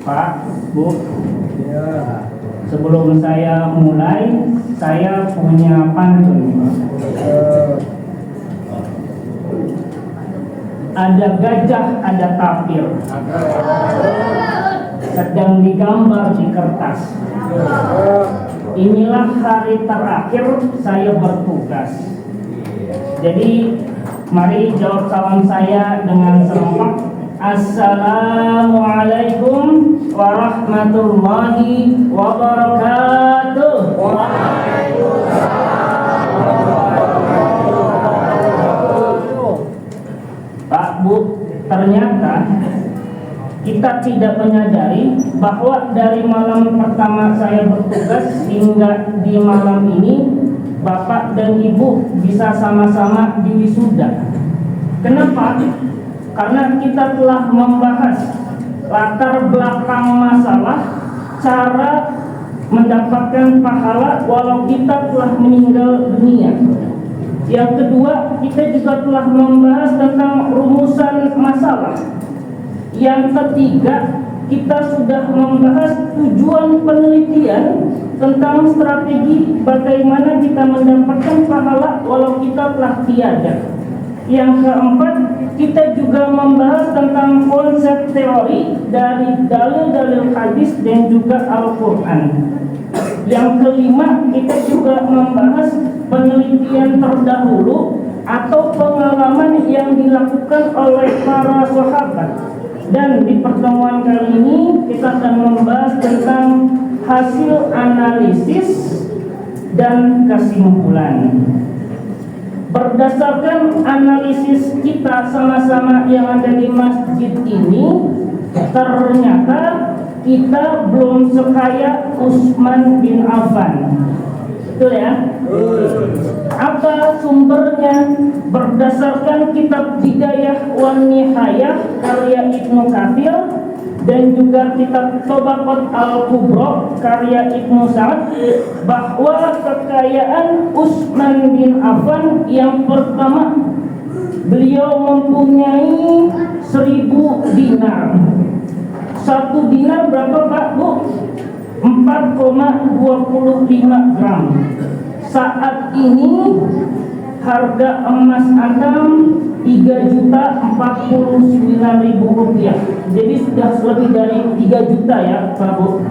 Pak, Bu, sebelum saya mulai, saya punya pantun. Ada gajah, ada tapir, sedang digambar di kertas. Inilah hari terakhir saya bertugas. Jadi mari jawab salam saya dengan serempak. Assalamualaikum warahmatullahi wabarakatuh. Pak, Bu, ternyata kita tidak menyadari bahwa dari malam pertama saya bertugas hingga di malam ini Bapak dan Ibu bisa sama-sama diwisuda. Kenapa? Karena kita telah membahas latar belakang masalah, cara mendapatkan pahala walau kita telah meninggal dunia. Yang kedua, kita juga telah membahas tentang rumusan masalah. Yang ketiga, kita sudah membahas tujuan penelitian tentang strategi bagaimana kita mendapatkan pahala walau kita telah tiada. Yang keempat, kita juga membahas tentang konsep teori dari dalil-dalil hadis dan juga Al-Quran. Yang kelima, kita juga membahas penelitian terdahulu atau pengalaman yang dilakukan oleh para sahabat. Dan di pertemuan kali ini kita akan membahas tentang hasil analisis dan kesimpulan. Berdasarkan analisis kita sama-sama yang ada di masjid ini, ternyata kita belum sekaya Utsman bin Affan. Betul ya? Apa sumbernya? Berdasarkan kitab Bidayah wan Nihayah karya Ibnu Katsir dan juga kitab Tabaqat Al-Kubra karya Ibnu Sa'ad, bahwa kekayaan Utsman bin Affan yang pertama, beliau mempunyai 1000 dinar. 1 dinar berapa Pak, Bu? 4,25 gram. Saat ini harga emas antam 3.049.000 rupiah. Jadi sudah lebih dari 3 juta ya Pak, Bu.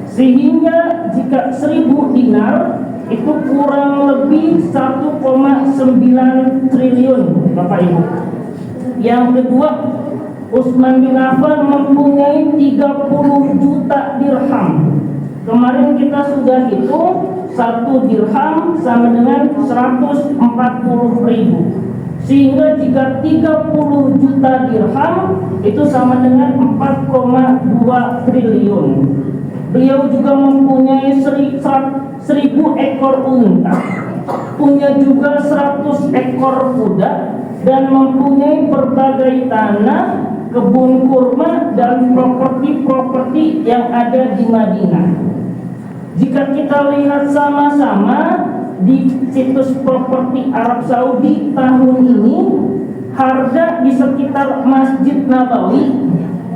Sehingga jika 1000 dinar itu kurang lebih 1,9 triliun Bapak Ibu. Yang kedua, Utsman bin Affan mempunyai 30 juta dirham. Kemarin kita sudah hitung 1 dirham sama dengan 140.000. Sehingga jika 30 juta dirham itu sama dengan 4,2 triliun. Beliau juga mempunyai 1000 ekor unta, punya juga 100 ekor kuda, dan mempunyai berbagai tanah, kebun kurma, dan properti-properti yang ada di Madinah. Jika kita lihat sama-sama di situs properti Arab Saudi tahun ini, harga di sekitar Masjid Nabawi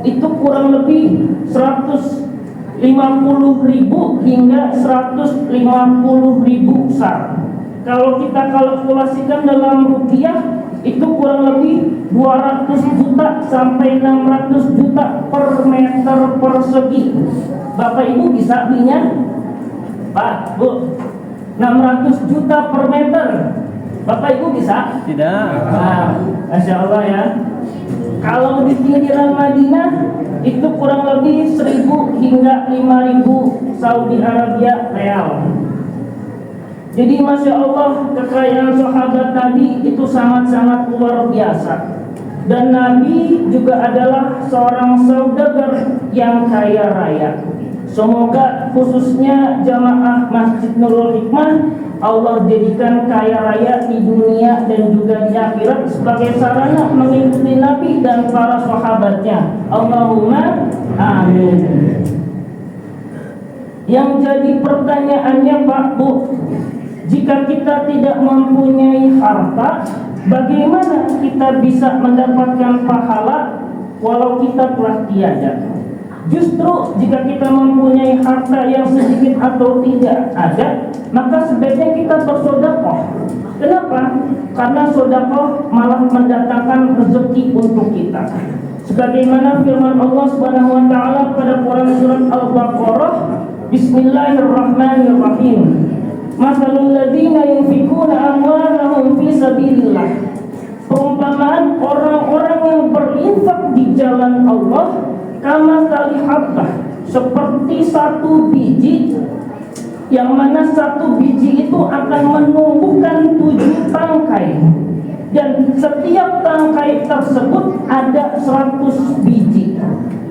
itu kurang lebih 150.000 hingga 150.000 SAR. Kalau kita kalkulasikan dalam rupiah, itu kurang lebih 200 juta sampai 600 juta per meter persegi. Bapak Ibu bisa belinya? Pak, Bu, 600 juta per meter. Bapak Ibu bisa? Tidak. Nah, Masya Allah ya. Kalau di pinggiran Madinah itu kurang lebih 1.000 hingga 5.000 Saudi Arabia real. Jadi Masya Allah, kekayaan sahabat Nabi itu sangat-sangat luar biasa. Dan Nabi juga adalah seorang saudagar yang kaya raya. Semoga khususnya jamaah Masjid Nurul Hikmah Allah jadikan kaya raya di dunia dan juga di akhirat sebagai sarana mengikuti Nabi dan para sahabatnya. Allahumma amin. Yang jadi pertanyaannya Pak, Bu, jika kita tidak mempunyai harta, bagaimana kita bisa mendapatkan pahala walau kita telah tiada. Justru jika kita mempunyai harta yang sedikit atau tidak ada, maka sebaiknya kita bersedekah. Kenapa? Karena sedekah malah mendatangkan rezeki untuk kita. Sebagaimana firman Allah Subhanahu wa taala pada Quran surat Al-Baqarah, Bismillahirrahmanirrahim. Masalul ladzina yunfikuna amwalahum fi sabilillah. Perumpamaan orang-orang yang berinfak di jalan Allah, kama habbah, seperti satu biji, yang mana satu biji itu akan menumbuhkan 7 tangkai, dan setiap tangkai tersebut ada 100 biji.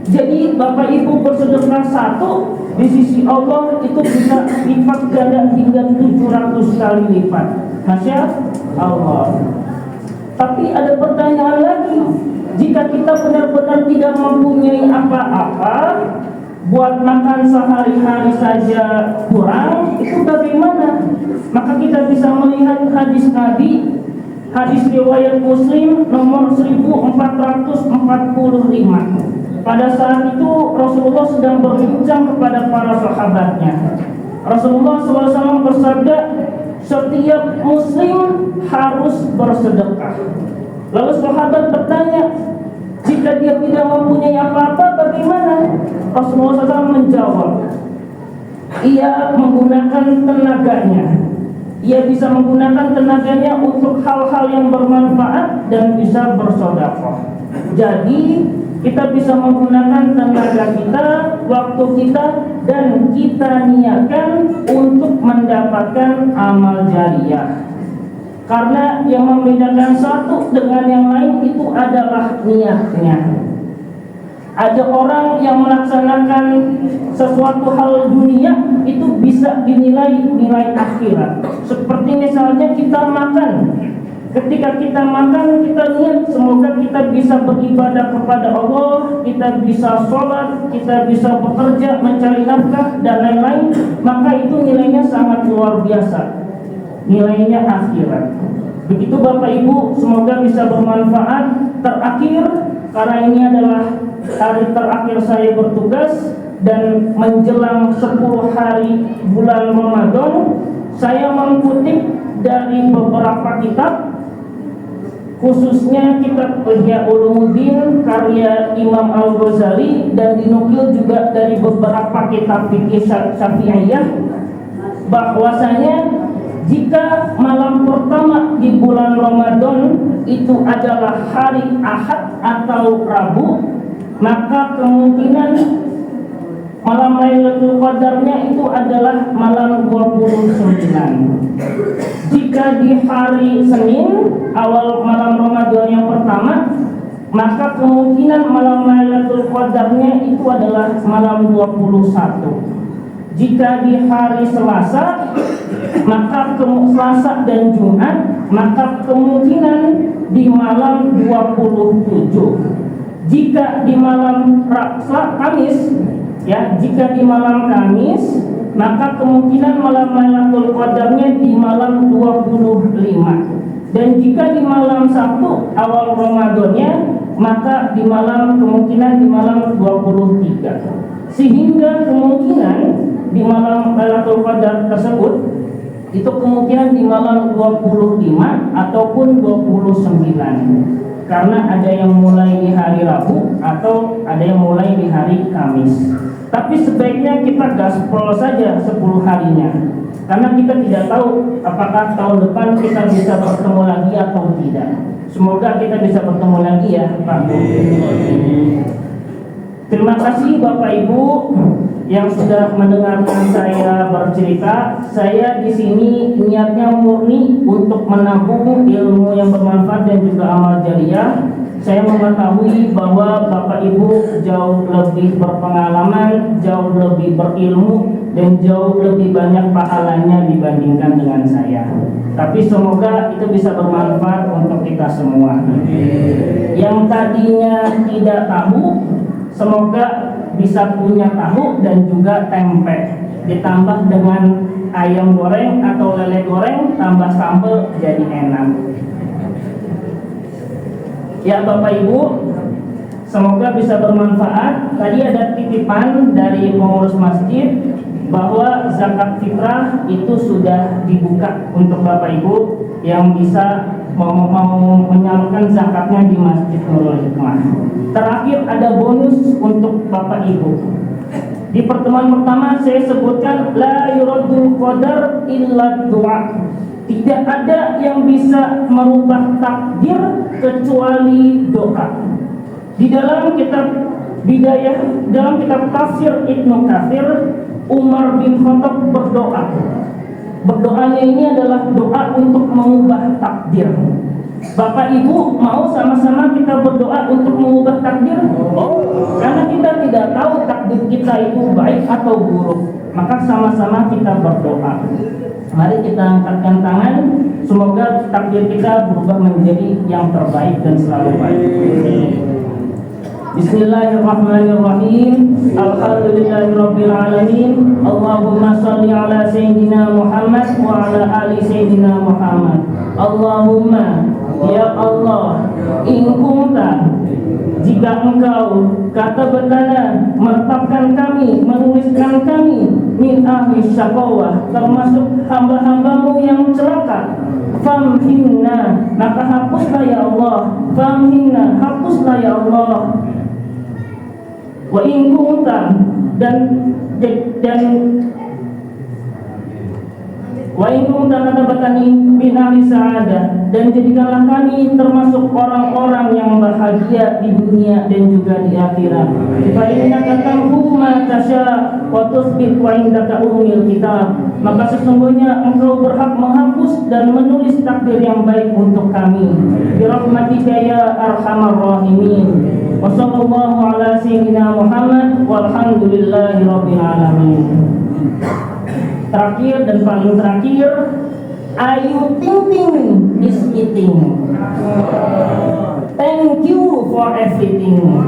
Jadi Bapak Ibu bersedekah satu, di sisi Allah itu bisa lipat ganda hingga 700 kali lipat. Masya Allah. Tapi ada pertanyaan lagi, jika kita benar-benar tidak mempunyai apa-apa, buat makan sehari-hari saja kurang, itu bagaimana? Maka kita bisa melihat hadis Nabi, hadis riwayat Muslim nomor 1445. Pada saat itu Rasulullah sedang berbincang kepada para sahabatnya. Rasulullah SAW bersabda, setiap muslim harus bersedekah. Lalu sahabat bertanya, jika dia tidak mempunyai apa-apa bagaimana? Rasulullah SAW menjawab, ia menggunakan tenaganya. Ia bisa menggunakan tenaganya untuk hal-hal yang bermanfaat dan bisa bersedekah. Jadi kita bisa menggunakan tenaga kita, waktu kita, dan kita niatkan untuk mendapatkan amal jariah. Karena yang membedakan satu dengan yang lain itu adalah niatnya. Ada orang yang melaksanakan sesuatu hal dunia itu bisa dinilai nilai akhirat. Seperti misalnya kita makan. Ketika kita makan, kita niat semoga kita bisa beribadah kepada Allah, kita bisa sholat, kita bisa bekerja, mencari nafkah, dan lain-lain. Maka itu nilainya sangat luar biasa, nilainya akhirat. Begitu Bapak Ibu, semoga bisa bermanfaat. Terakhir, karena ini adalah hari terakhir saya bertugas dan menjelang 10 hari bulan Ramadan, saya mengutip dari beberapa kitab, khususnya kitab Ihya Ulumuddin karya Imam Al-Ghazali, dan dinukil juga dari beberapa kitab fikih Syafi'iyah, bahwasanya jika malam pertama di bulan Ramadan itu adalah hari Ahad atau Rabu, maka kemungkinan malam Lailatul Qadarnya itu adalah malam 29. Jika di hari Senin awal malam Ramadan yang pertama, maka kemungkinan malam Lailatul Qadarnya itu adalah malam 21. Jika di hari Selasa, maka Selasa dan Jumat, maka kemungkinan di malam 27. Jika di malam Kamis, ya, jika di malam Kamis, maka kemungkinan malam Lailatul Qadarnya di malam 25. Dan jika di malam Sabtu awal Ramadannya, maka di malam kemungkinan di malam 23. Sehingga kemungkinan di malam Lailatul Qadar tersebut itu kemungkinan di malam 25 ataupun 29. Karena ada yang mulai di hari Rabu atau ada yang mulai di hari Kamis. Tapi sebaiknya kita gaspol saja 10 harinya, karena kita tidak tahu apakah tahun depan kita bisa bertemu lagi atau tidak. Semoga kita bisa bertemu lagi ya Pak. Terima kasih Bapak Ibu yang sudah mendengarkan saya bercerita. Saya di sini niatnya murni untuk menabung ilmu yang bermanfaat dan juga amal jariah. Saya mengetahui bahwa Bapak Ibu jauh lebih berpengalaman, jauh lebih berilmu, dan jauh lebih banyak pahalanya dibandingkan dengan saya. Tapi semoga itu bisa bermanfaat untuk kita semua. Yang tadinya tidak tahu, semoga bisa punya tahu dan juga tempe, ditambah dengan ayam goreng atau lele goreng, tambah sambal, jadi enak. Ya Bapak Ibu, semoga bisa bermanfaat. Tadi ada titipan dari pengurus masjid bahwa zakat fitrah itu sudah dibuka untuk Bapak Ibu yang bisa mau menyalurkan zakatnya di Masjid Nurul Hikmah. Terakhir ada bonus untuk Bapak Ibu. Di pertemuan pertama saya sebutkan la yuradul qadar illa doa. Tidak ada yang bisa merubah takdir kecuali doa. Di dalam kitab Bidayah, dalam kitab tafsir Ibnu Katsir, Umar bin Khattab berdoa. Berdoanya ini adalah doa untuk mengubah takdir. Bapak Ibu mau sama-sama kita berdoa untuk mengubah takdir? Karena kita tidak tahu takdir kita itu baik atau buruk. Maka sama-sama kita berdoa. Mari kita angkatkan tangan. Semoga takdir kita berubah menjadi yang terbaik dan selalu baik. Bismillahirrahmanirrahim. Alhamdulillahirabbil alamin. Allahumma shalli ala sayyidina Muhammad wa ala ali sayyidina Muhammad. Allahumma ya Allah, in kunta, jika engkau kata betana menetapkan kami, menuliskan kami min ahli syaqawah, termasuk hamba-hambamu yang celaka, famhinna, maka hapuslah ya Allah, famhinna, hapuslah ya Allah. Wa in kunta, dan wa in kunta kata betani min ahli sa'adah, dan jadikanlah kami termasuk orang-orang yang bahagia di dunia dan juga di akhirat. Fa innaka tamhu ma tasya wa tuthbit wa indaka umil kitab, maka sesungguhnya engkau berhak menghapus dan menulis takdir yang baik untuk kami. Bi rahmatika ya arhamar rahimin. Wa sallallahu ala sayyidina Muhammad walhamdulillahi rabbil alamin. Terakhir dan paling terakhir, Ayu Ting Ting is eating. Thank you for everything.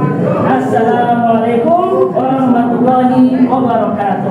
Assalamualaikum warahmatullahi wabarakatuh.